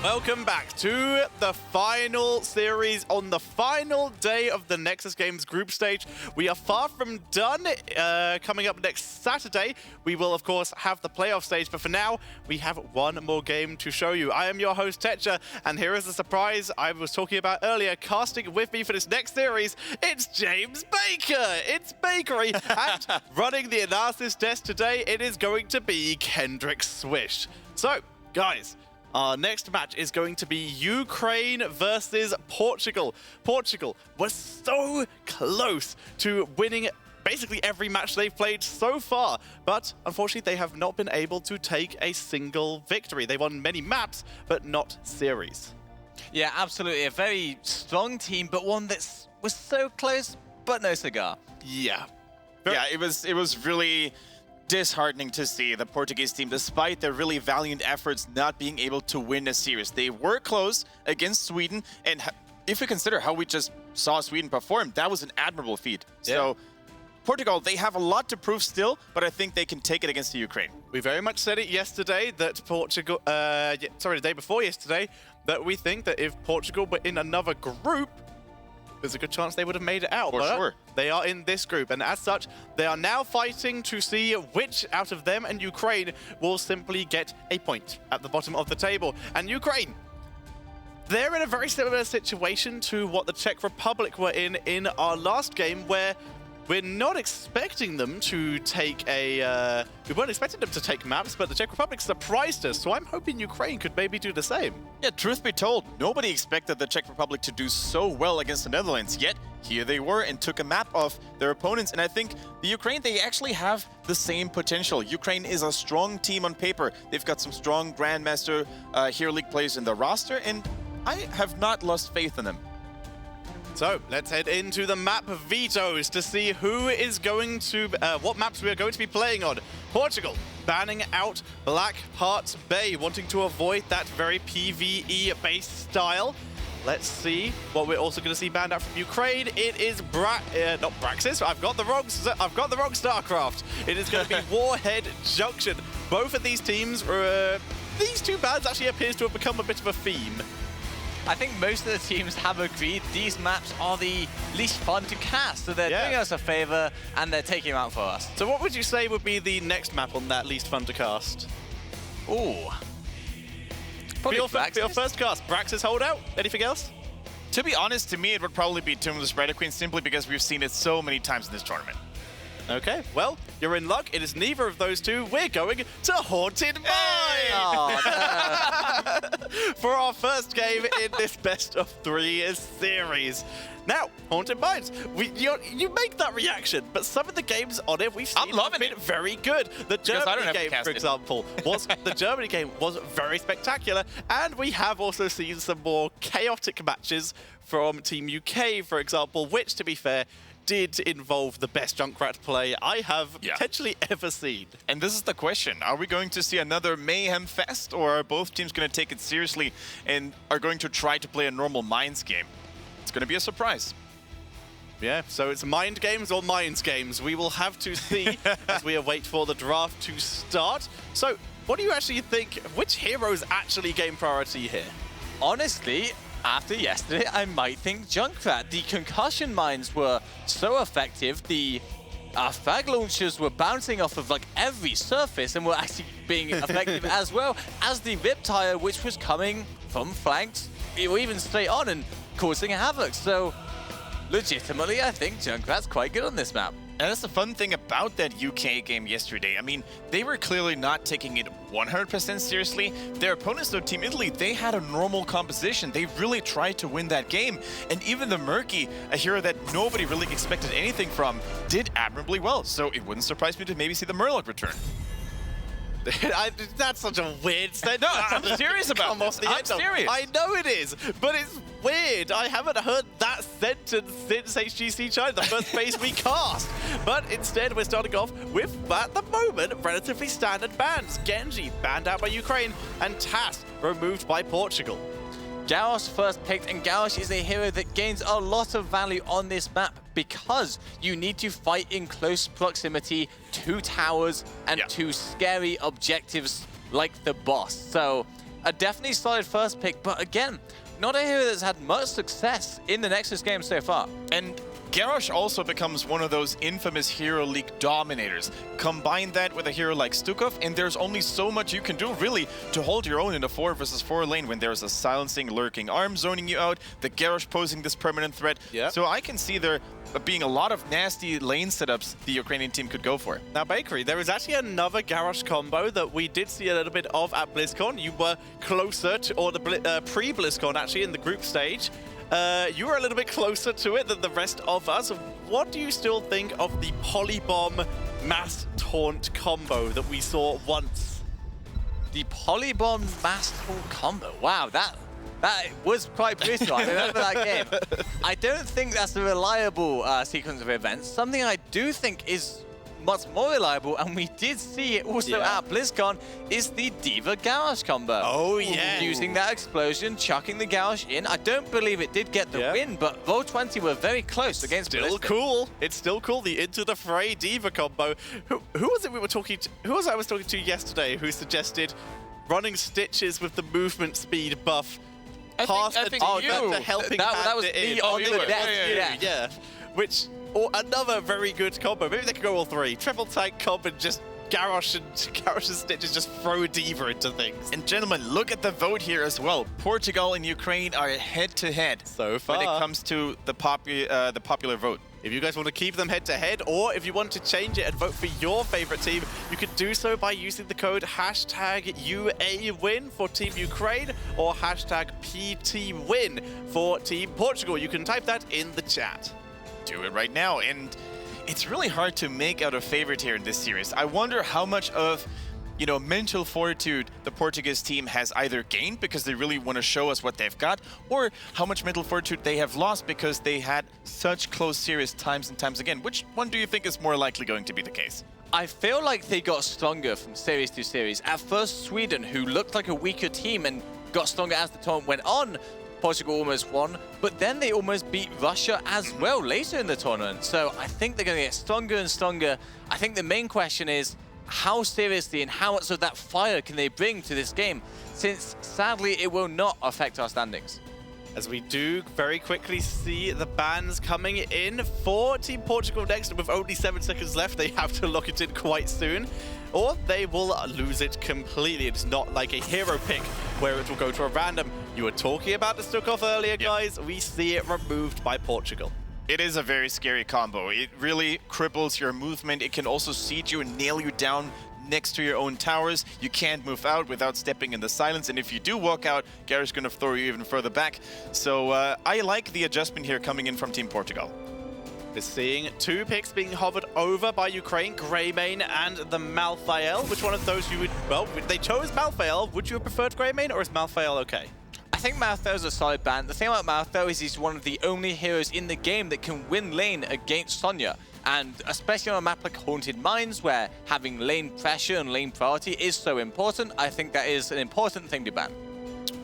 Welcome back to the final series on the final day of the Nexus Games group stage. We are far from done. Coming up next Saturday, we will, of course, have the playoff stage. But for now, we have one more game to show you. I am your host, Tetcher, and here is the surprise I was talking about earlier. Casting with me for this next series, it's James Baker. It's Bakery. And running the analysis desk today, it is going to be Kendrick Swish. So, guys, our next match is going to be Ukraine versus Portugal. Portugal was so close to winning basically every match they've played so far, but unfortunately they have not been able to take a single victory. They won many maps, but not series. Yeah, absolutely. A very strong team, but one that was so close, but no cigar. Yeah. Yeah, it was really disheartening to see the Portuguese team, despite their really valiant efforts, not being able to win a series. They were close against Sweden, and if we consider how we just saw Sweden perform, that was an admirable feat. Yeah. So Portugal, they have a lot to prove still, but I think they can take it against the Ukraine. We very much said it yesterday that Portugal, the day before yesterday, that we think that if Portugal were in another group, there's a good chance they would have made it out. For sure. They are in this group, and as such, they are now fighting to see which out of them and Ukraine will simply get a point at the bottom of the table. And Ukraine, they're in a very similar situation to what the Czech Republic were in our last game, where we're not expecting them to take we weren't expecting them to take maps, but the Czech Republic surprised us, so I'm hoping Ukraine could maybe do the same. Yeah, truth be told, nobody expected the Czech Republic to do so well against the Netherlands, yet here they were and took a map of their opponents, and I think the Ukraine, they actually have the same potential. Ukraine is a strong team on paper. They've got some strong Grandmaster Hero League players in the roster, and I have not lost faith in them. So let's head into the map vetoes to see who is going to, what maps we are going to be playing on. Portugal banning out Black Heart Bay, wanting to avoid that very PvE-based style. Let's see what we're also going to see banned out from Ukraine. It is not Braxis. I've got the wrong StarCraft. It is going to be Warhead Junction. Both of these teams, these two bans actually appears to have become a bit of a theme. I think most of the teams have agreed these maps are the least fun to cast, so they're doing us a favor and they're taking them out for us. So what would you say would be the next map on that least fun to cast? Ooh. For your first cast, Braxis Holdout? Anything else? To be honest, to me, it would probably be Tomb of the Spider Queen, simply because we've seen it so many times in this tournament. Okay, well, you're in luck. It is neither of those two. We're going to Haunted Mine! Oh, no. For our first game in this best of 3 series. Now, Haunted Mines, you make that reaction, but some of the games on it we've seen have been very good. The Germany game, for example, the Germany game was very spectacular, and we have also seen some more chaotic matches from Team UK, for example, which, to be fair, did involve the best Junkrat play I have potentially ever seen. And this is the question. Are we going to see another Mayhem Fest, or are both teams going to take it seriously and are going to try to play a normal Mines game? It's going to be a surprise. Yeah, so it's Mind Games or Mines Games. We will have to see as we await for the draft to start. So, what do you actually think? Which heroes actually gain priority here? Honestly, after yesterday, I might think Junkrat. The concussion mines were so effective. The frag launchers were bouncing off of like every surface and were actually being effective, as well as the Riptire, which was coming from flanks or even straight on and causing havoc. So legitimately, I think Junkrat's quite good on this map. And that's the fun thing about that UK game yesterday. I mean, they were clearly not taking it 100% seriously. Their opponents, though, Team Italy, they had a normal composition. They really tried to win that game. And even the Murky, a hero that nobody really expected anything from, did admirably well. So it wouldn't surprise me to maybe see the Murloc return. That's such a weird sentence. No, I'm serious about this. I'm serious. I know it is, but it's weird. I haven't heard that sentence since HGC China, the first phase we cast. But instead, we're starting off with, at the moment, relatively standard bans. Genji banned out by Ukraine, and Tass removed by Portugal. Garrosh first picked, and Garrosh is a hero that gains a lot of value on this map because you need to fight in close proximity to towers and to scary objectives like the boss. So A definitely solid first pick, but again, not a hero that's had much success in the Nexus game so far. And Garrosh also becomes one of those infamous Hero League dominators. Combine that with a hero like Stukov, and there's only so much you can do, really, to hold your own in a 4 versus 4 lane when there's a silencing, lurking arm zoning you out, the Garrosh posing this permanent threat. Yep. So I can see there being a lot of nasty lane setups the Ukrainian team could go for. Now, Bakery, there is actually another Garrosh combo that we did see a little bit of at BlizzCon. You were closer to, or the pre-BlizzCon actually, in the group stage. You were a little bit closer to it than the rest of us. What do you still think of the Polybomb mass taunt combo that we saw once? The Polybomb mass taunt combo. Wow, that was quite brutal. I remember that game. I don't think that's a reliable sequence of events. Something I do think is much more reliable, and we did see it also at BlizzCon, is the D.Va Garrosh combo. Oh, yeah. Using that explosion, chucking the Garrosh in. I don't believe it did get the win, but Roll20 were very close against Still Blizzard. cool. It's still cool. The Into the Fray D.Va combo. Who was it we were talking to? Who was I was talking to yesterday who suggested running Stitches with the movement speed buff I think you. the helping That was hand me it in. on you the were. death. Yeah. Which, or another very good combo. Maybe they could go all three. Triple tank combo and just Garrosh and Stitches just throw D.Va into things. And gentlemen, look at the vote here as well. Portugal and Ukraine are head-to-head So far. when it comes to the popular vote. If you guys want to keep them head-to-head, or if you want to change it and vote for your favorite team, you can do so by using the code #UAWin for Team Ukraine or #PTWin for Team Portugal. You can type that in the chat. Do it right now. And it's really hard to make out a favorite here in this series. I wonder how much of, mental fortitude the Portuguese team has either gained because they really want to show us what they've got, or how much mental fortitude they have lost because they had such close series times and times again. Which one do you think is more likely going to be the case? I feel like they got stronger from series to series. At first, Sweden, who looked like a weaker team and got stronger as the tournament went on, Portugal almost won, but then they almost beat Russia as well later in the tournament. So I think they're going to get stronger and stronger. I think the main question is, how seriously and how much of that fire can they bring to this game, since sadly it will not affect our standings. As we do very quickly see the bans coming in for Team Portugal next, and with only 7 seconds left, they have to lock it in quite soon, or they will lose it completely. It's not like a hero pick where it will go to a random. You were talking about the Stukov earlier, guys. We see it removed by Portugal. It is a very scary combo. It really cripples your movement. It can also siege you and nail you down next to your own towers. You can't move out without stepping in the silence, and if you do walk out, Garrosh's going to throw you even further back. So I like the adjustment here coming in from Team Portugal. We're seeing 2 picks being hovered over by Ukraine, Greymane and the Malthael. Which one of those you would... Well, they chose Malthael. Would you have preferred Greymane, or is Malthael okay? I think Malthael is a solid ban. The thing about Malthael is he's one of the only heroes in the game that can win lane against Sonya. And especially on a map like Haunted Mines, where having lane pressure and lane priority is so important, I think that is an important thing to ban.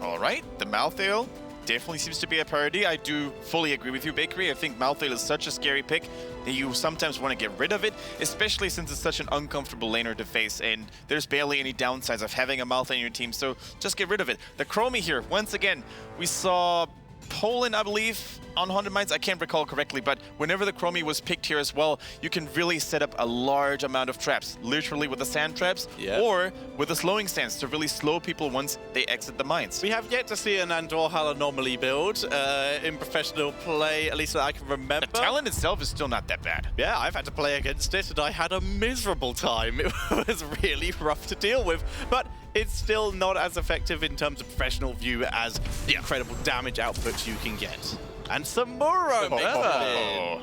All right, the Malthael definitely seems to be a priority. I do fully agree with you, Bakery. I think Malthael is such a scary pick that you sometimes want to get rid of it, especially since it's such an uncomfortable laner to face, and there's barely any downsides of having a Malthael in your team, so just get rid of it. The Chromie here, once again, we saw Poland, I believe, on Haunted Mines. I can't recall correctly, but whenever the Chromie was picked here as well, you can really set up a large amount of traps, literally with the sand traps, or with a slowing stance to really slow people once they exit the mines. We have yet to see an Andorhal anomaly build in professional play, at least that I can remember. The talent itself is still not that bad. Yeah, I've had to play against it, and I had a miserable time. It was really rough to deal with, but it's still not as effective in terms of professional view as the incredible damage output you can get. And Samuro.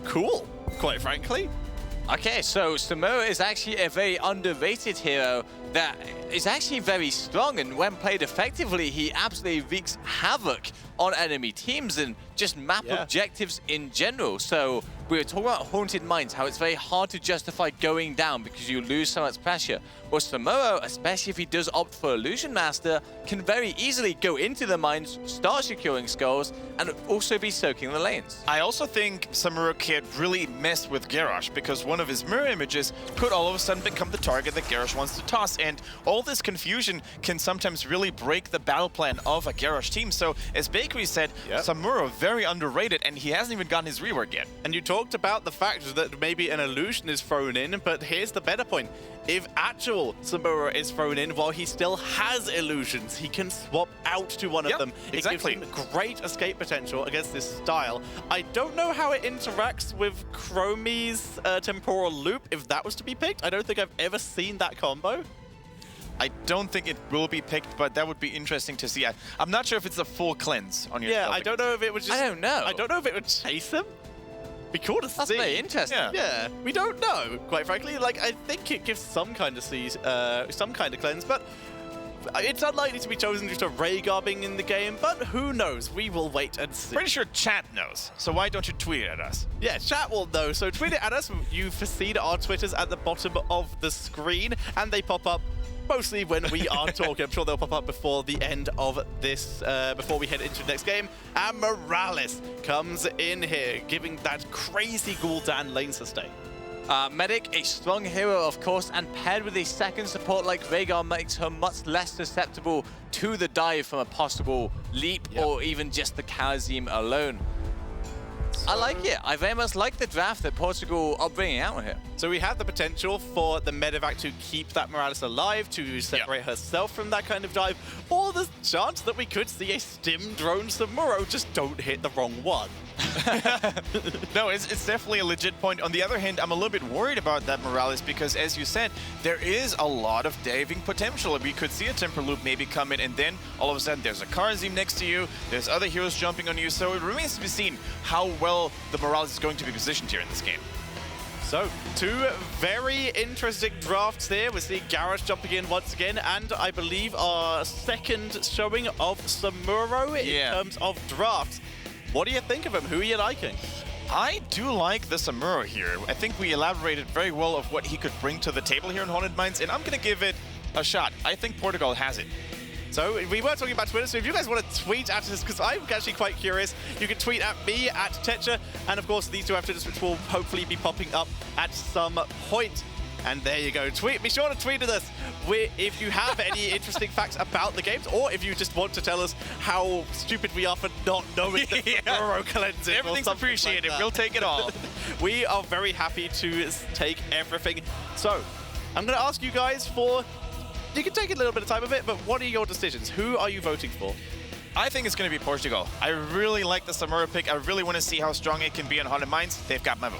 Cool, quite frankly. Okay, so Samuro is actually a very underrated hero that is actually very strong, and when played effectively, he absolutely wreaks havoc on enemy teams and just map objectives in general. So we were talking about Haunted Mines, how it's very hard to justify going down because you lose so much pressure. Well, Samuro, especially if he does opt for Illusion Master, can very easily go into the mines, start securing skulls, and also be soaking the lanes. I also think Samuro can really mess with Garrosh, because one of his mirror images could all of a sudden become the target that Garrosh wants to toss, and all this confusion can sometimes really break the battle plan of a Garrosh team. So, as Bakery said, Samuro very underrated, and he hasn't even gotten his rework yet. And you talked about the fact that maybe an illusion is thrown in, but here's the better point. If actual Samuro is thrown in while he still has illusions, he can swap out to one of them. Exactly. It gives him great escape potential against this style. I don't know how it interacts with Chromie's temporal loop, if that was to be picked. I don't think I've ever seen that combo. I don't think it will be picked, but that would be interesting to see. I'm not sure if it's a full cleanse on your I don't know if it would just... I don't know. I don't know if it would chase him. Be cool to see. That's very interesting. Yeah, we don't know, quite frankly. Like, I think it gives some kind of some kind of cleanse, but it's unlikely to be chosen due to Rhaegar being in the game, but who knows? We will wait and see. Pretty sure chat knows, so why don't you tweet at us? Yeah, chat will know, so tweet it at us. You've seen our Twitters at the bottom of the screen, and they pop up mostly when we are talking. I'm sure they'll pop up before the end of this, before we head into the next game. And Morales comes in here, giving that crazy Gul'dan lane sustain. Medic, a strong hero, of course, and paired with a second support like Rhaegar makes her much less susceptible to the dive from a possible leap or even just the Kharazim alone. I like it. I very much like the draft that Portugal are bringing out here. So we have the potential for the medevac to keep that Morales alive, to separate herself from that kind of dive, or there's a chance that we could see a stim drone Samuro, just don't hit the wrong one. No, it's definitely a legit point. On the other hand, I'm a little bit worried about that Morales because, as you said, there is a lot of diving potential. We could see a temper loop maybe come in, and then all of a sudden there's a Kharazim next to you, there's other heroes jumping on you, so it remains to be seen how well the Morales is going to be positioned here in this game. So, two very interesting drafts there. We see Garrosh jumping in once again, and I believe our second showing of Samuro in terms of drafts. What do you think of him? Who are you liking? I do like the Samuro here. I think we elaborated very well of what he could bring to the table here in Haunted Mines, and I'm going to give it a shot. I think Portugal has it. So we were talking about Twitter, so if you guys want to tweet at us, because I'm actually quite curious, you can tweet at me, at Tetra, and of course these two have Twitters, which will hopefully be popping up at some point. And there you go. Be sure to tweet at us if you have any interesting facts about the games, or if you just want to tell us how stupid we are for not knowing the Samuro cleansing. Everything's appreciated. We'll take it all. We are very happy to take everything. So, I'm going to ask you guys for... You can take a little bit of time of it, but what are your decisions? Who are you voting for? I think it's going to be Portugal. I really like the Samuro pick. I really want to see how strong it can be on Haunted Mines. They've got my vote.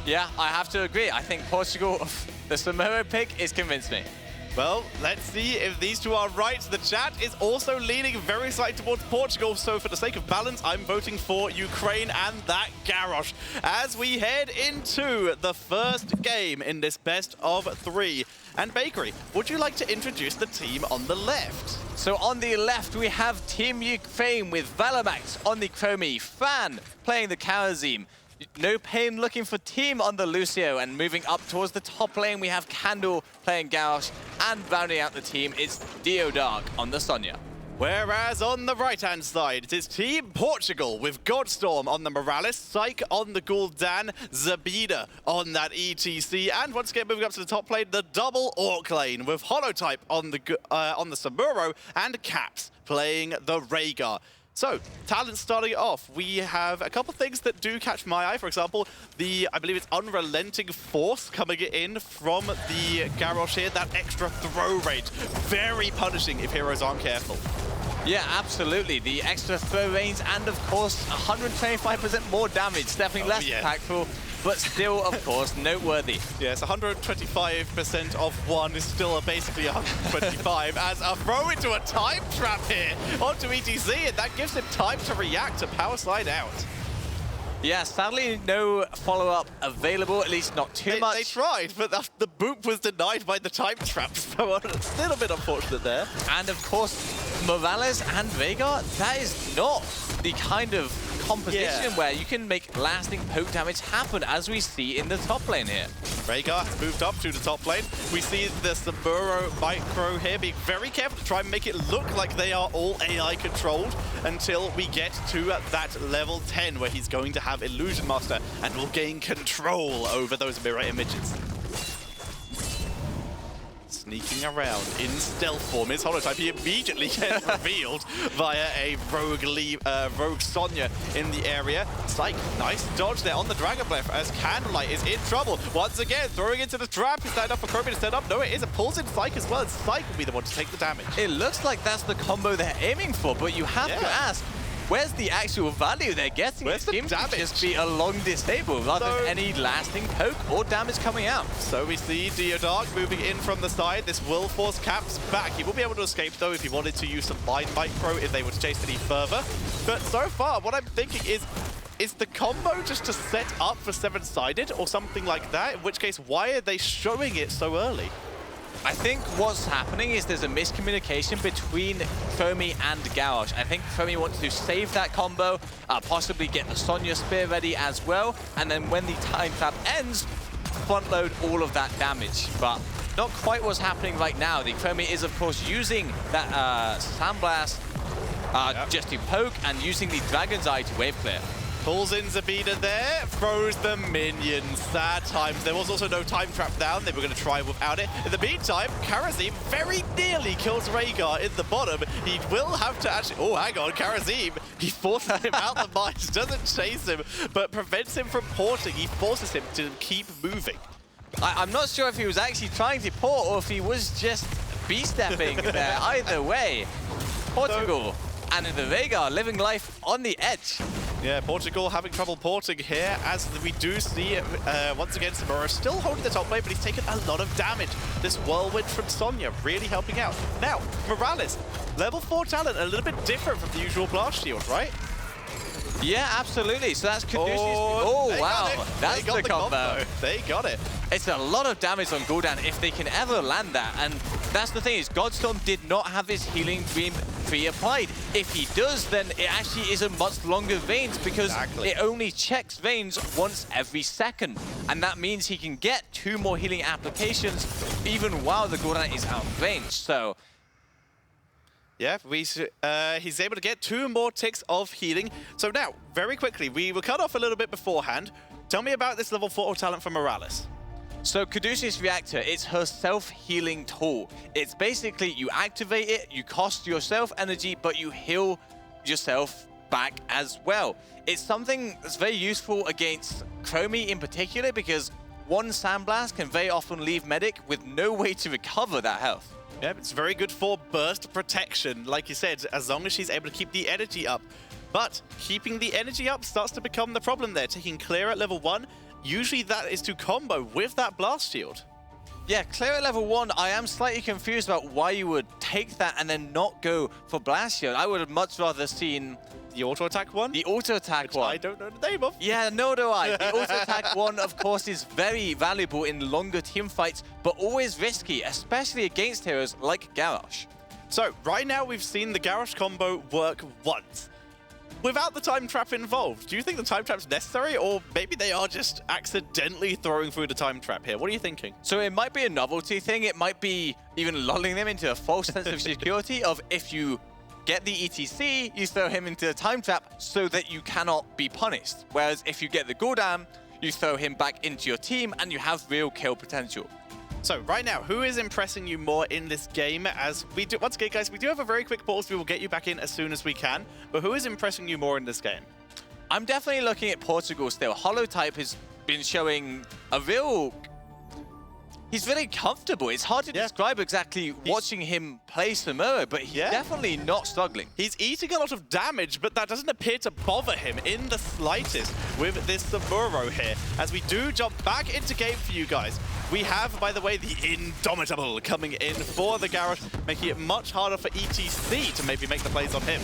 Yeah, I have to agree. I think Portugal, the Samuro pick, is convinced me. Well, let's see if these two are right. The chat is also leaning very slightly towards Portugal, so for the sake of balance, I'm voting for Ukraine and that Garrosh. As we head into the first game in this best of 3. And Bakery, would you like to introduce the team on the left? So on the left, we have Team Ukraine with Valamax on the Chromie, Fan playing the Kharazim, No Pain looking for team on the Lucio, and moving up towards the top lane, we have Candle playing Garrosh, and rounding out the team is Deodark on the Sonya. Whereas on the right-hand side, it is Team Portugal with Godstorm on the Morales, Psyche on the Gul'dan, Zabida on that ETC, and once again moving up to the top lane, the double Orc lane with Holotype on the Samuro and Caps playing the Rhaegar. So, talent starting it off, we have a couple things that do catch my eye. For example, I believe it's Unrelenting Force coming in from the Garrosh here. That extra throw rate, very punishing if heroes aren't careful. Yeah, absolutely. The extra throw range and, of course, 125% more damage. Definitely less impactful, but still, of course, noteworthy. Yes, 125% of one is still basically 125 as a throw into a time trap here onto ETC, and that gives him time to react to power slide out. Yeah, sadly, no follow-up available, at least not too much. They tried, but the boop was denied by the time trap, so it's a little bit unfortunate there. And of course, Morales and Rhaegar, that is not the kind of composition where you can make lasting poke damage happen, as we see in the top lane here. Rhaegar has moved up to the top lane. We see the Saburo micro here being very careful to try and make it look like they are all AI controlled until we get to that level 10 where he's going to have Illusion Master and will gain control over those mirror images. Sneaking around in stealth form is Holotype. He immediately gets revealed via a rogue Sonya in the area. Psych, nice dodge there on the Dragon Breath as Candlelight is in trouble. Once again, throwing into the trap. Is that enough for Chromie to set up? No, it is. It pulls in Psych as well, and Psych will be the one to take the damage. It looks like that's the combo they're aiming for, but you have to ask, where's the actual value they're getting? Where's the damage? To just be a long disable rather than any lasting poke or damage coming out. So we see Deodark moving in from the side. This will force Caps back. He will be able to escape though if he wanted to use some Mind Micro if they were to chase any further. But so far, what I'm thinking is the combo just to set up for 7-sided or something like that? In which case, why are they showing it so early? I think what's happening is there's a miscommunication between Chromie and Garrosh. I think Chromie wants to save that combo, possibly get the Sonya Spear ready as well, and then when the time trap ends, front load all of that damage. But not quite what's happening right now. The Chromie is, of course, using that Sandblast just to poke and using the Dragon's Eye to wave clear. Pulls in Zabina there, throws the minions. Sad times. There was also no time trap down. They were going to try without it. In the meantime, Karazim very nearly kills Rhaegar in the bottom. He will have to actually... Oh, hang on. Karazim, he forces him out the mines, doesn't chase him, but prevents him from porting. He forces him to keep moving. I'm not sure if he was actually trying to port or if he was just B-stepping there. Either way, Portugal and the Rhaegar living life on the edge. Yeah, Portugal having trouble porting here, as we do see, once again, Samura still holding the top lane, but he's taken a lot of damage. This whirlwind from Sonya really helping out. Now, Morales, level 4 talent, a little bit different from the usual blast shield, right? Yeah, absolutely. So that's Caduceus. Oh, wow. That's the combo. They got it. It's a lot of damage on Gul'dan if they can ever land that. And that's the thing is, Godstorm did not have his healing beam pre-applied. If he does, then it actually is a much longer range because it only checks range once every second. And that means he can get 2 more healing applications even while the Gul'dan is out of range. So yeah, he's able to get 2 more ticks of healing. So now, very quickly, we were cut off a little bit beforehand. Tell me about this level 4 talent for Morales. So Caduceus Reactor, it's her self-healing tool. It's basically you activate it, you cost yourself energy, but you heal yourself back as well. It's something that's very useful against Chromie in particular because one Sandblast can very often leave Medic with no way to recover that health. Yeah, it's very good for burst protection, like you said, as long as she's able to keep the energy up. But keeping the energy up starts to become the problem there. Taking clear at level 1, usually that is to combo with that blast shield. Yeah, clear at level 1, I am slightly confused about why you would take that and then not go for blast shield. I would have much rather seen the auto attack one? The auto attack one. I don't know the name of. Yeah, nor do I. The auto attack one, of course, is very valuable in longer team fights, but always risky, especially against heroes like Garrosh. So, right now we've seen the Garrosh combo work once. Without the time trap involved, do you think the time trap's necessary, or maybe they are just accidentally throwing through the time trap here? What are you thinking? So it might be a novelty thing. It might be even lulling them into a false sense of security of if you get the ETC, you throw him into a time trap so that you cannot be punished. Whereas if you get the Gul'dan, you throw him back into your team and you have real kill potential. So right now, who is impressing you more in this game? As we do, once again, guys, we do have a very quick pause. We will get you back in as soon as we can. But who is impressing you more in this game? I'm definitely looking at Portugal still. Holotype has been showing a real... He's really comfortable. It's hard to describe exactly watching him play Samuro, but he's definitely not struggling. He's eating a lot of damage, but that doesn't appear to bother him in the slightest with this Samuro here. As we do jump back into game for you guys, we have, by the way, the Indomitable coming in for the Garrosh, making it much harder for ETC to maybe make the plays on him.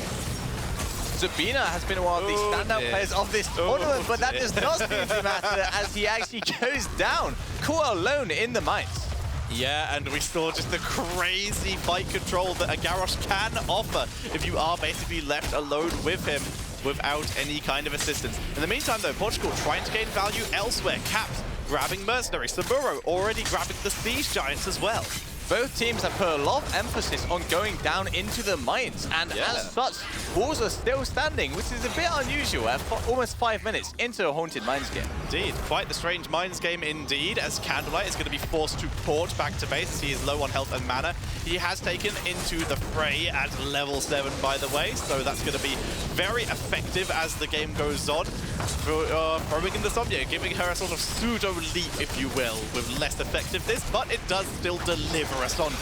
Zabina has been one of the standout players of this tournament, but that does not seem to matter as he actually goes down, caught alone in the mines. Yeah, and we saw just the crazy fight control that a Garrosh can offer if you are basically left alone with him. without any kind of assistance. In the meantime, though, Portugal trying to gain value elsewhere. Caps grabbing Mercenary. Saburo already grabbing the Siege Giants as well. Both teams have put a lot of emphasis on going down into the mines, and as such, walls are still standing, which is a bit unusual at almost 5 minutes into a Haunted Mines game. Indeed, quite the strange Mines game indeed, as Candlelight is going to be forced to port back to base as he is low on health and mana. He has taken into the fray at level 7, by the way, so that's going to be very effective as the game goes on. Throwing in the Sonya, giving her a sort of pseudo-leap, if you will, with less effectiveness, but it does still deliver a Sonya.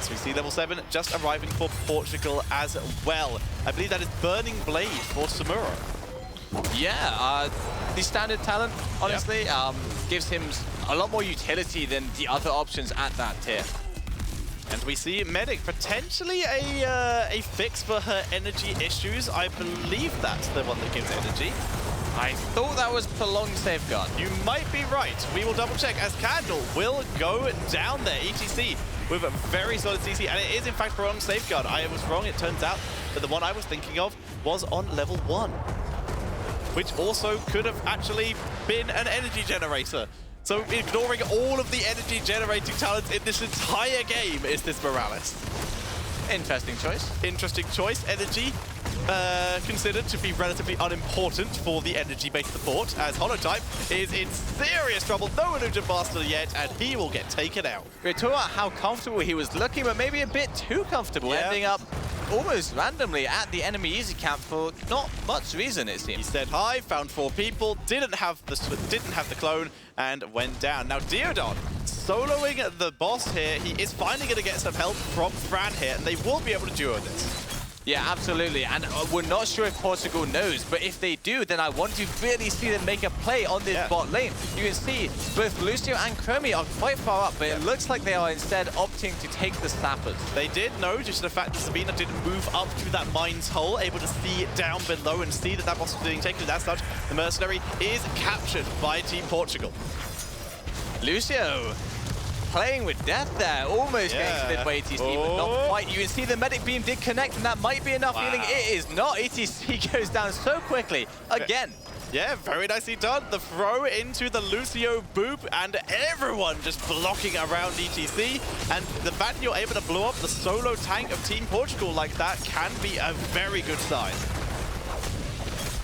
So we see level 7 just arriving for Portugal as well. I believe that is Burning Blade for Samuro. Yeah, the standard talent, honestly, gives him a lot more utility than the other options at that tier. And we see Medic, potentially a fix for her energy issues. I believe that's the one that gives energy. I thought that was Prolonged Safeguard. You might be right. We will double check as Candle will go down there. ETC with a very solid CC, and it is in fact Prolonged Safeguard. I was wrong, it turns out, but the one I was thinking of was on level 1, which also could have actually been an energy generator. So ignoring all of the energy generating talents in this entire game is this Morales. Interesting choice. Interesting choice. Energy considered to be relatively unimportant for the energy-based support, as Holotype is in serious trouble. No Illusion Master yet, and he will get taken out. We're talking about how comfortable he was looking, but maybe a bit too comfortable, ending up almost randomly at the enemy easy camp for not much reason, it seems. He said hi, found 4 people, didn't have the clone, and went down. Now Diodon soloing the boss here. He is finally going to get some help from Fran here, and they will be able to duo this. Yeah, absolutely, and we're not sure if Portugal knows, but if they do, then I want to really see them make a play on this bot lane. You can see both Lucio and Chromie are quite far up, but it looks like they are instead opting to take the Sappers. They did know, due to the fact that Sabina didn't move up to that mine's hole, able to see down below and see that that boss was being taken. As such, the Mercenary is captured by Team Portugal. Lucio playing with death there, almost getting split by ETC, but not quite. You can see the medic beam did connect, and that might be enough healing. It is not. ETC goes down so quickly again. Yeah, very nicely done. The throw into the Lucio boop, and everyone just blocking around ETC. And the fact you're able to blow up the solo tank of Team Portugal like that can be a very good sign.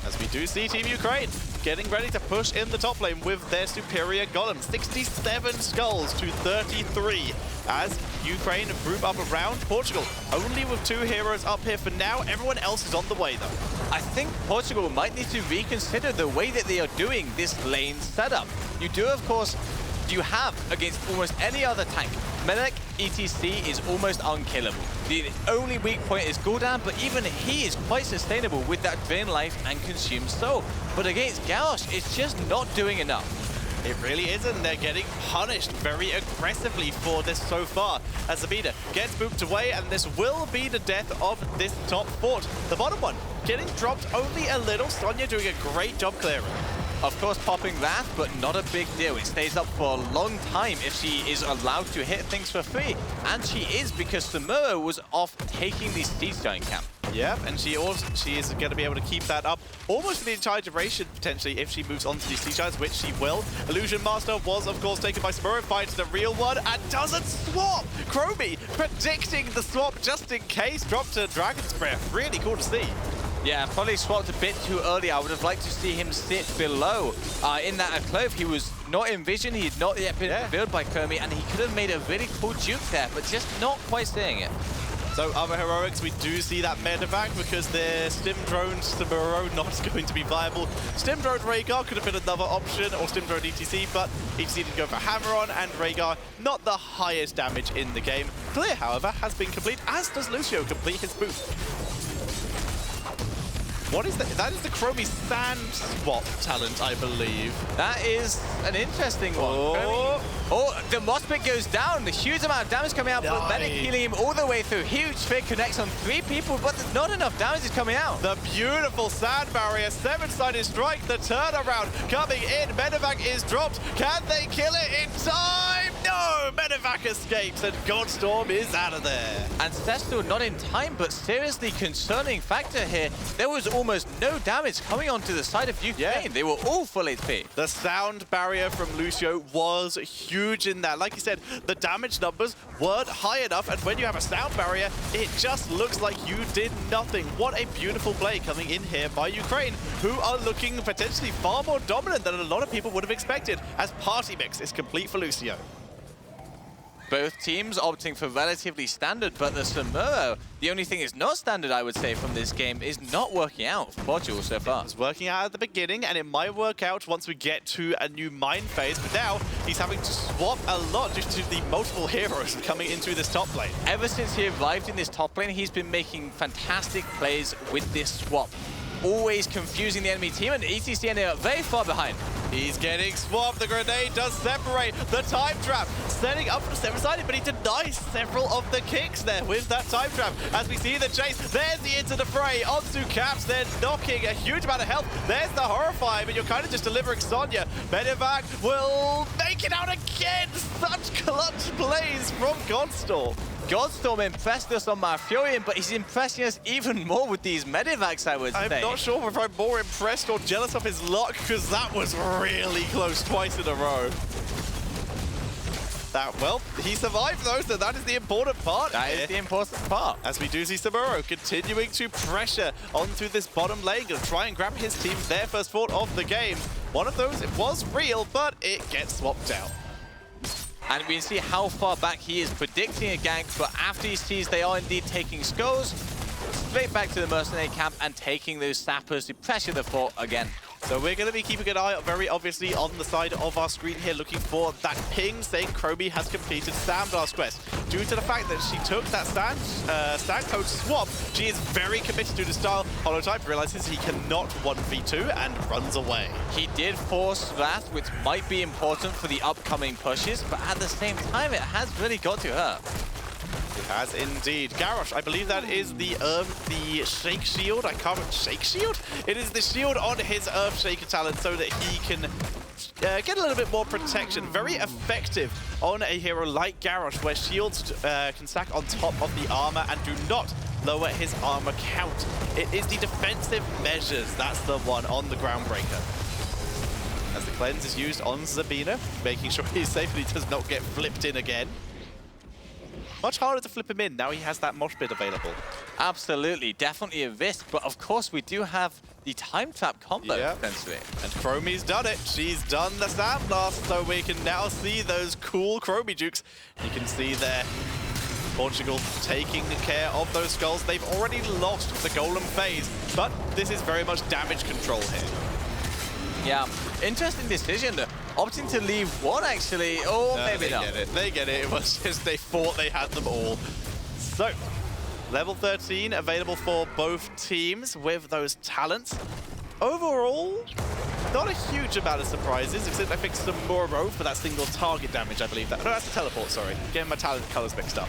As we do see Team Ukraine getting ready to push in the top lane with their superior golem. 67 skulls to 33 as Ukraine group up around Portugal. Only with 2 heroes up here for now. Everyone else is on the way, though. I think Portugal might need to reconsider the way that they are doing this lane setup. You do, of course, you have against almost any other tank. Medic ETC is almost unkillable. The only weak point is Gul'dan, but even he is quite sustainable with that Drain Life and Consume Soul. But against Garrosh, it's just not doing enough. It really isn't. They're getting punished very aggressively for this so far. As Zabina gets booped away, and this will be the death of this top fort. The bottom one getting dropped only a little. Sonya doing a great job clearing. Of course, popping Wrath, but not a big deal. It stays up for a long time if she is allowed to hit things for free. And she is, because Samuro was off taking the Siege Giant camp. Yeah, and she is going to be able to keep that up almost for the entire duration, potentially, if she moves on to these Siege Giants, which she will. Illusion Master was, of course, taken by Samuro, finds the real one, and doesn't swap! Chromie predicting the swap just in case, dropped to Dragon's Breath. Really cool to see. Yeah, probably swapped a bit too early. I would have liked to see him sit below. In that Clove, he was not in vision. He had not yet been revealed by Chromie, and he could have made a really cool juke there, but just not quite seeing it. So other heroics, we do see that medevac because their Stim Drone Samuro not going to be viable. Stim Drone Rhaegar could have been another option, or Stim Drone ETC, but ETC didn't go for Hammer-On, and Rhaegar not the highest damage in the game. Clear, however, has been complete, as does Lucio complete his boost. What is that? That is the Chromie Sand swap talent, I believe. That is an interesting one. Oh, the Mospit goes down. The huge amount of damage coming out, but Medic healing him all the way through. Huge Fit connects on 3 people, but there's not enough damage is coming out. The beautiful Sand Barrier, 7-sided strike, the turnaround coming in. Medevac is dropped. Can they kill it in time? No! Medevac escapes and Godstorm is out of there. Ancestral not in time, but seriously concerning factor here. There was almost no damage coming onto the side of Ukraine. Yeah. They were all full HP. The sound barrier from Lucio was huge in that. Like you said, the damage numbers weren't high enough, and when you have a sound barrier, it just looks like you did nothing. What a beautiful play coming in here by Ukraine, who are looking potentially far more dominant than a lot of people would have expected, as Party Mix is complete for Lucio. Both teams opting for relatively standard, but the Samuro, the only thing is not standard, I would say, from this game, is not working out for Portugal so far. It's working out at the beginning, and it might work out once we get to a new mine phase, but now he's having to swap a lot due to the multiple heroes coming into this top lane. Ever since he arrived in this top lane, he's been making fantastic plays with this swap. Always confusing the enemy team, and ETC ended up very far behind. He's getting swapped. The grenade does separate. The time trap setting up for the seven-sided, but he denies several of the kicks there with that time trap. As we see the chase, there's the into the fray onto Caps. They're knocking a huge amount of health. There's the Horrify, but you're kind of just delivering Sonya. Medevac will make it out again. Such clutch plays from Godstorm. Godstorm impressed us on Malfurion, but he's impressing us even more with these Medivacs, I would say. I'm not sure if I'm more impressed or jealous of his luck, because that was really close twice in a row. Well, he survived though, so that is the important part. That is the important part. As we do see Samuro continuing to pressure onto this bottom lane and try and grab his team their first fort of the game. One of those, it was real, but it gets swapped out. And we can see how far back he is predicting a gank, but after he sees they are indeed taking skulls, straight back to the mercenary camp and taking those sappers to pressure the fort again. So we're going to be keeping an eye, very obviously, on the side of our screen here, looking for that ping saying Chromie has completed Samdar's quest. Due to the fact that she took that stand code swap, she is very committed to the style. Holotype realizes he cannot 1v2 and runs away. He did force Wrath, which might be important for the upcoming pushes, but at the same time, it has really got to her. It has indeed. Garrosh, I believe that is the Shake Shield. I can't remember. Shake Shield? It is the shield on his Earth Shaker talent so that he can get a little bit more protection. Very effective on a hero like Garrosh, where shields can stack on top of the armor and do not lower his armor count. It is the defensive measures. That's the one on the Groundbreaker. As the cleanse is used on Zabina, making sure he safely does not get flipped in again. Much harder to flip him in, now he has that mosh pit available. Absolutely, definitely a risk, but of course we do have the time trap combo potentially. And Chromie's done it. She's done the Sandblast, so we can now see those cool Chromie jukes. You can see there Portugal taking care of those skulls. They've already lost the Golem phase, but this is very much damage control here. Yeah, interesting decision. Opting to leave one, actually. Oh, No, maybe they not. Get it. They get it. It was just they thought they had them all. So, level 13 available for both teams with those talents. Overall, not a huge amount of surprises, except I think Samuro for that single target damage, I believe that. No, that's the teleport, sorry. Getting my talent colors mixed up.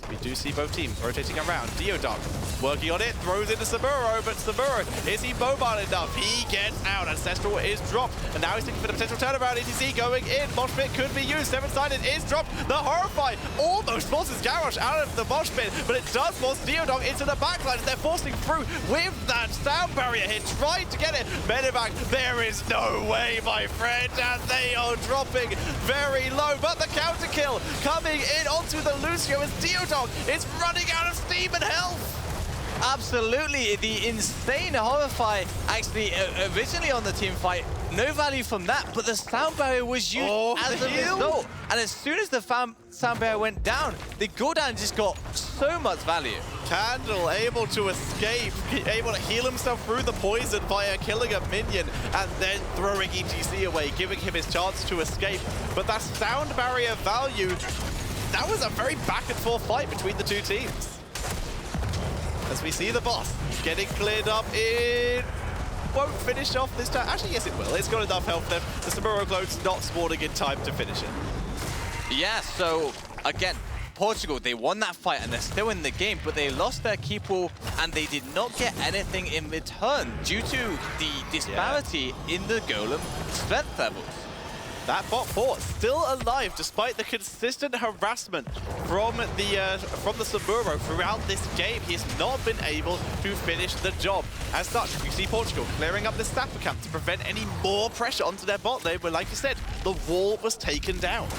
We do see both teams rotating around. Deodog working on it, throws into Samuro, but Samuro, is he mobile enough? He gets out. Ancestral is dropped, and now he's looking for the potential turnaround. ETC going in. Mosh pit could be used. Seven-sided is dropped. The Horrify almost forces Garrosh out of the mosh pit, but it does force Deodog into the backline, and they're forcing through with that sound barrier hit, trying to get it. Medevac, there is no way, my friend, and they are dropping very low, but the counter kill coming in onto the Lucio as Deodog is running out of steam and health. Absolutely, the insane Horrify actually originally on the team fight, no value from that, but the sound barrier was used as a result. And as soon as the sound barrier went down, the Gordon just got so much value. Candle able to escape, able to heal himself through the poison via killing a minion and then throwing ETC away, giving him his chance to escape. But that sound barrier value, that was a very back and forth fight between the two teams. As we see the boss getting cleared up, it won't finish off this time. Actually, yes, it will. It's got enough health there. The Samuro clone's not spawning in time to finish it. Yeah, so again, Portugal, they won that fight and they're still in the game, but they lost their key pool and they did not get anything in return due to the disparity in the Golem strength levels. That bot 4 still alive despite the consistent harassment from the Samuro throughout this game. He has not been able to finish the job. As such, we see Portugal clearing up the Staffer camp to prevent any more pressure onto their bot lane, where, like you said, the wall was taken down.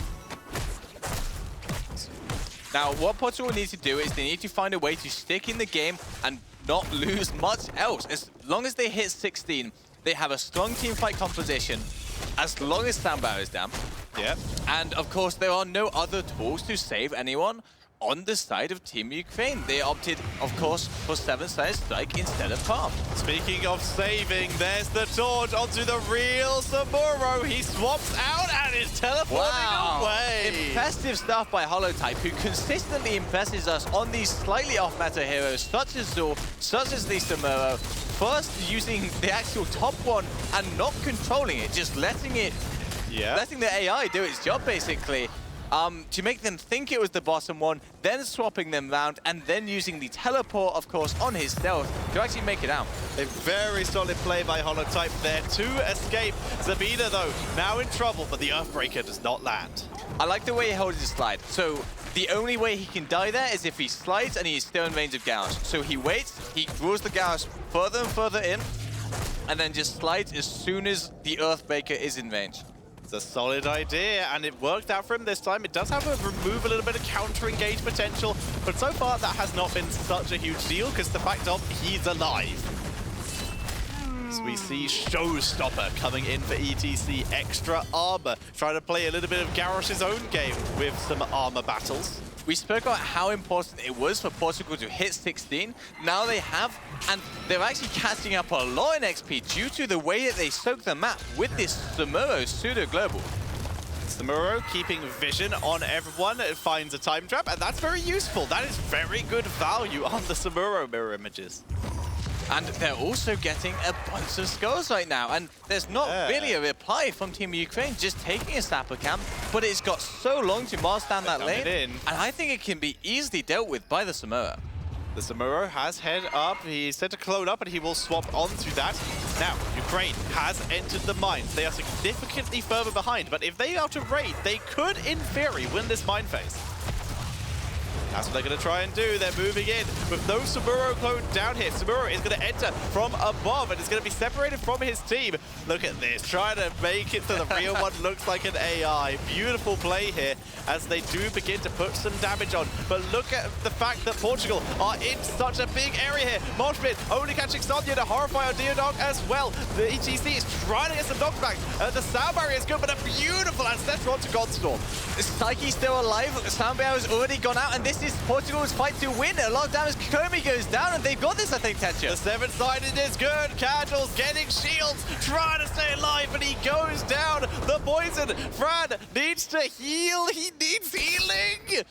Now, what Portugal needs to do is they need to find a way to stick in the game and not lose much else. As long as they hit 16, they have a strong team fight composition, as long as Soundbar is down. Yep. And of course, there are no other tools to save anyone on the side of Team Ukraine. They opted, of course, for 7-sided strike instead of Calm. Speaking of saving, there's the torch onto the real Samuro. He swaps out and is teleporting away. Impressive stuff by Holotype, who consistently impresses us on these slightly off-meta heroes, such as Zul, such as the Samuro. First, using the actual top one and not controlling it, just letting the AI do its job, basically. To make them think it was the bottom one, then swapping them round, and then using the teleport, of course, on his stealth to actually make it out. A very solid play by Holotype there to escape. Zabina, though, now in trouble, but the Earthbreaker does not land. I like the way he holds his slide. So the only way he can die there is if he slides and he is still in range of Garrosh. So he waits, he draws the Garrosh further and further in, and then just slides as soon as the Earthbreaker is in range. It's a solid idea, and it worked out for him this time. It does have remove a little bit of counter-engage potential, but so far that has not been such a huge deal, because the fact of he's alive. So we see Showstopper coming in for ETC, extra armor, trying to play a little bit of Garrosh's own game with some armor battles. We spoke about how important it was for Portugal to hit 16. Now they have, and they're actually catching up a lot in XP due to the way that they soak the map with this Samuro pseudo-global. Samuro keeping vision on everyone. It finds a time trap, and that's very useful. That is very good value on the Samuro mirror images. And they're also getting a bunch of skulls right now. And there's not really a reply from Team Ukraine, just taking a Sapper camp. But it's got so long to march down that lane. And I think it can be easily dealt with by the Samuro. The Samuro has head up. He's set to clone up, and he will swap onto that. Now, Ukraine has entered the mines. They are significantly further behind. But if they are to raid, they could, in theory, win this mine phase. That's what they're going to try and do. They're moving in with no Samuro clone down here. Samuro is going to enter from above and is going to be separated from his team. Look at this, trying to make it so the real one looks like an AI. Beautiful play here as they do begin to put some damage on. But look at the fact that Portugal are in such a big area here. Moshpit only catching Sonya to horrify on Diodog as well. The ETC is trying to get some dogs back. The sound barrier is good, but a beautiful ancestor onto Godstorm. Psyche's still alive. Sound barrier has already gone out, and this is Portugal's fight to win. A lot of damage. Komi goes down, and they've got this, I think, Tetcher. The 7-sided is good. Candles getting shields, trying to stay alive, but he goes down. The poison. Fran needs to heal. He needs healing.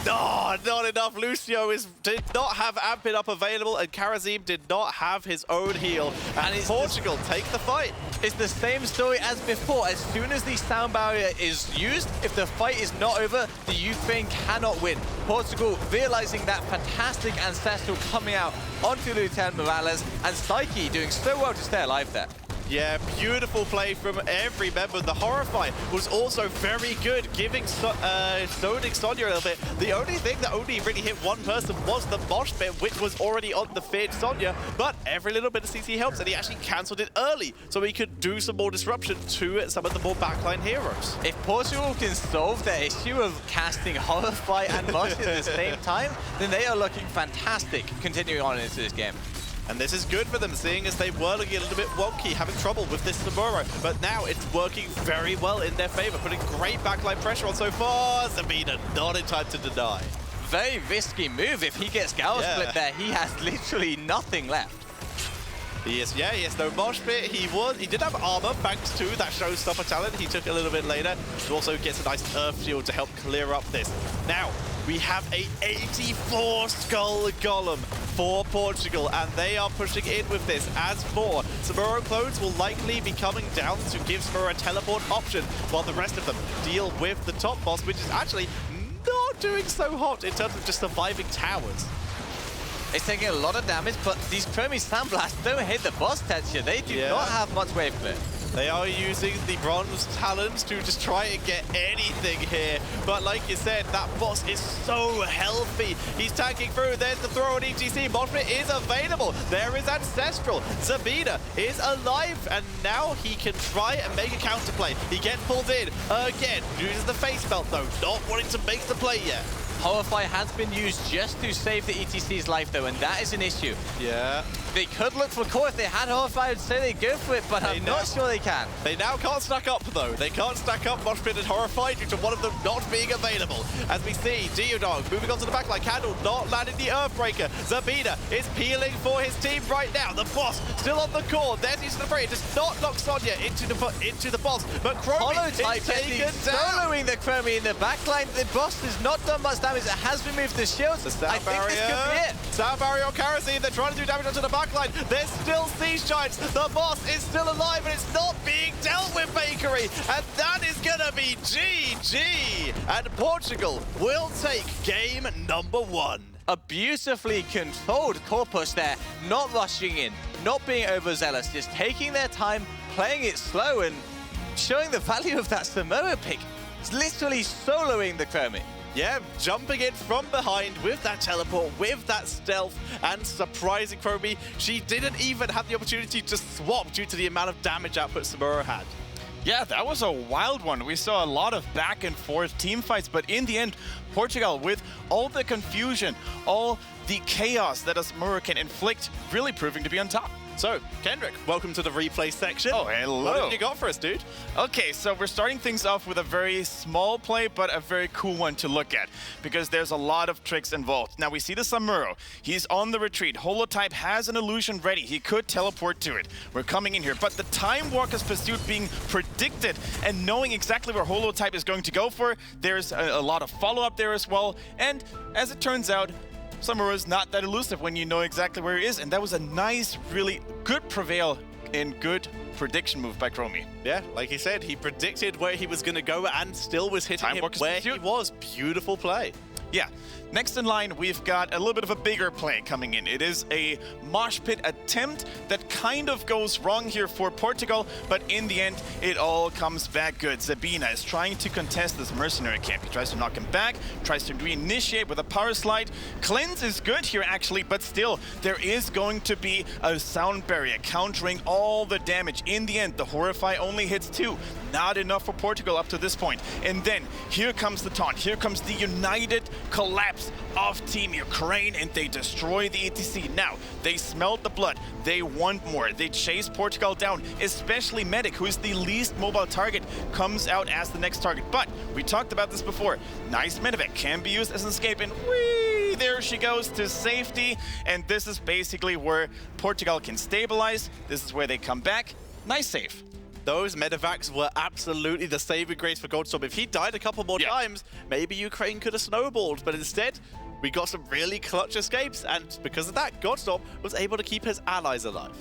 No, not enough. Lucio did not have Ampin up available, and Karazim did not have his own heal. And Portugal take the fight. It's the same story as before. As soon as the sound barrier is used, if the fight is not over, the Ukraine cannot win. Portugal realizing that fantastic ancestral coming out onto Lieutenant Morales, and Psyche doing so well to stay alive there. Yeah, beautiful play from every member. The Horrify was also very good, giving stoning Sonya a little bit. The only thing that only really hit one person was the mosh pit, which was already on the feared Sonya, but every little bit of CC helps, and he actually cancelled it early, so he could do some more disruption to some of the more backline heroes. If Portugal can solve their issue of casting Horrify and mosh at the same time, then they are looking fantastic continuing on into this game. And this is good for them, seeing as they were looking a little bit wonky, having trouble with this Samuro. But now it's working very well in their favor, putting great backline pressure on so far. Zabina not in time to deny. Very risky move. If he gets Gao split there, he has literally nothing left. He has no mosh pit. He did have armor thanks to that Showstopper talent he took a little bit later. He also gets a nice Earth Shield to help clear up this. Now, we have a 84 Skull Golem for Portugal, and they are pushing in with this. As for Samuro clones will likely be coming down to give Samuro a teleport option, while the rest of them deal with the top boss, which is actually not doing so hot in terms of just surviving towers. It's taking a lot of damage, but these Chromie Sandblasts don't hit the boss texture. They do not have much wave clear. They are using the bronze talons to just try and get anything here. But like you said, that boss is so healthy. He's tanking through. There's the throw on ETC. Moshpit is available. There is Ancestral. Zabina is alive. And now he can try and make a counterplay. He gets pulled in again. Uses the face belt though. Not wanting to make the play yet. Horrify has been used just to save the ETC's life though, and that is an issue. Yeah. They could look for core if they had Horrify, I'd say they'd go for it, but I'm not sure they can. They now can't stack up though. They can't stack up Moshpit and Horrify due to one of them not being available. As we see, Diodog moving on to the backline. Candle not landing the Earthbreaker. Zabina is peeling for his team right now. The boss still on the core. There's using the free. It does not knock Sonya into the boss, but Chromie is taken down. Soloing the Chromie in the backline. The boss has not done much damage. It has removed the shields. The sound I think barrier. this could be it. Sound barrier on Kerosene. They're trying to do damage onto the backline. There's still Siege Giants. The boss is still alive and it's not being dealt with, Bakery. And that is going to be GG. And Portugal will take game number 1. A beautifully controlled core push there, not rushing in, not being overzealous, just taking their time, playing it slow and showing the value of that Samoa pick. It's literally soloing the Chromie. Yeah, jumping in from behind with that teleport, with that stealth, and surprising Chromie. She didn't even have the opportunity to swap due to the amount of damage output Samura had. Yeah, that was a wild one. We saw a lot of back and forth team fights, but in the end, Portugal, with all the confusion, all the chaos that a Samura can inflict, really proving to be on top. So, Kendrick, welcome to the replay section. Oh, hello. What have you got for us, dude? Okay, so we're starting things off with a very small play, but a very cool one to look at, because there's a lot of tricks involved. Now, we see the Samuro. He's on the retreat. Holotype has an illusion ready. He could teleport to it. We're coming in here, but the Time Walker's pursuit being predicted and knowing exactly where Holotype is going to go for, there's a lot of follow-up there as well, and as it turns out, Samura's not that elusive when you know exactly where he is, and that was a nice, really good prevail and good prediction move by Chromie. Yeah, like he said, he predicted where he was going to go and still was hitting him where he was. Beautiful play. Yeah. Next in line, we've got a little bit of a bigger play coming in. It is a mosh pit attempt that kind of goes wrong here for Portugal, but in the end, it all comes back good. Zabina is trying to contest this mercenary camp. He tries to knock him back, tries to reinitiate with a power slide. Cleanse is good here, actually, but still, there is going to be a sound barrier countering all the damage. In the end, the Horrify only hits 2. Not enough for Portugal up to this point. And then, here comes the taunt. Here comes the united collapse of Team Ukraine, and they destroy the ETC. Now, they smelled the blood. They want more. They chase Portugal down, especially Medic, who is the least mobile target, comes out as the next target. But we talked about this before. Nice Medivac can be used as an escape, and whee, there she goes to safety. And this is basically where Portugal can stabilize. This is where they come back. Nice save. Those medevacs were absolutely the saving grace for Goldstorm. If he died a couple more times, maybe Ukraine could have snowballed, but instead, we got some really clutch escapes, and because of that, Goldstorm was able to keep his allies alive.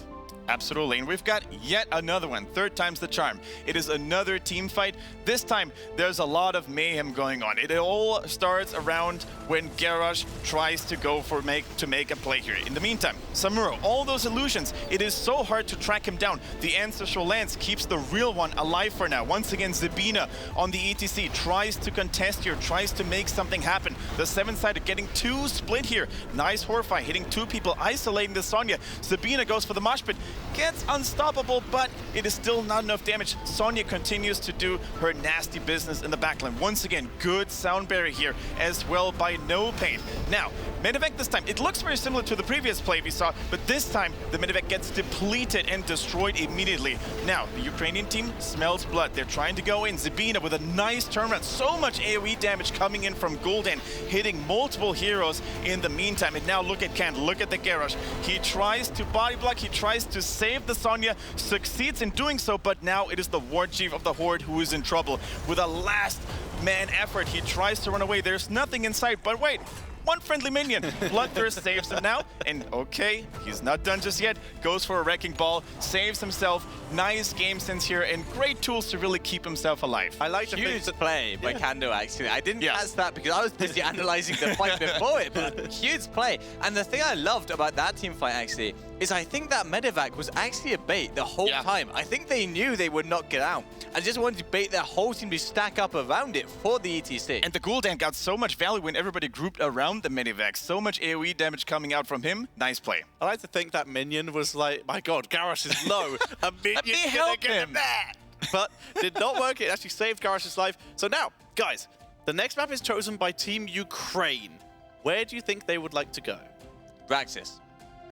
Absolutely, and we've got yet another one. 3rd time's the charm. It is another team fight. This time, there's a lot of mayhem going on. It all starts around when Garrosh tries to go for to make a play here. In the meantime, Samuro, all those illusions, it is so hard to track him down. The Ancestral Lance keeps the real one alive for now. Once again, Zabina on the ETC tries to contest here, tries to make something happen. The 7-sided getting 2 split here. Nice Horrify hitting 2 people, isolating the Sonya. Zabina goes for the mosh pit. Gets unstoppable, but it is still not enough damage. Sonya continues to do her nasty business in the backline. Once again, good sound barrier here as well by No Pain. Now, Medivac this time, it looks very similar to the previous play we saw, but this time the Medivac gets depleted and destroyed immediately. Now, the Ukrainian team smells blood. They're trying to go in. Zabina with a nice turnaround. So much AoE damage coming in from Gul'dan, hitting multiple heroes in the meantime. And now look at Kant, look at the Garrosh. He tries to body block, he tries to save the Sonya, succeeds in doing so, but now it is the War Chief of the Horde who is in trouble. With a last man effort, he tries to run away. There's nothing in sight, but wait, one friendly minion. Bloodthirst saves him now, and okay, he's not done just yet. Goes for a Wrecking Ball, saves himself. Nice game sense here, and great tools to really keep himself alive. I like to think Huge that play by Kando, actually. I didn't catch that because I was busy analyzing the fight before it, but huge play. And the thing I loved about that team fight, actually, is I think that medevac was actually a bait the whole time. I think they knew they would not get out and just wanted to bait their whole team to stack up around it for the ETC. And the Gul'dan got so much value when everybody grouped around the medevac. So much AoE damage coming out from him. Nice play. I like to think that minion was like, my god, Garrus is low. A minion's gonna get him there. But did not work. It actually saved Garrus' life. So now, guys, the next map is chosen by Team Ukraine. Where do you think they would like to go? Praxis.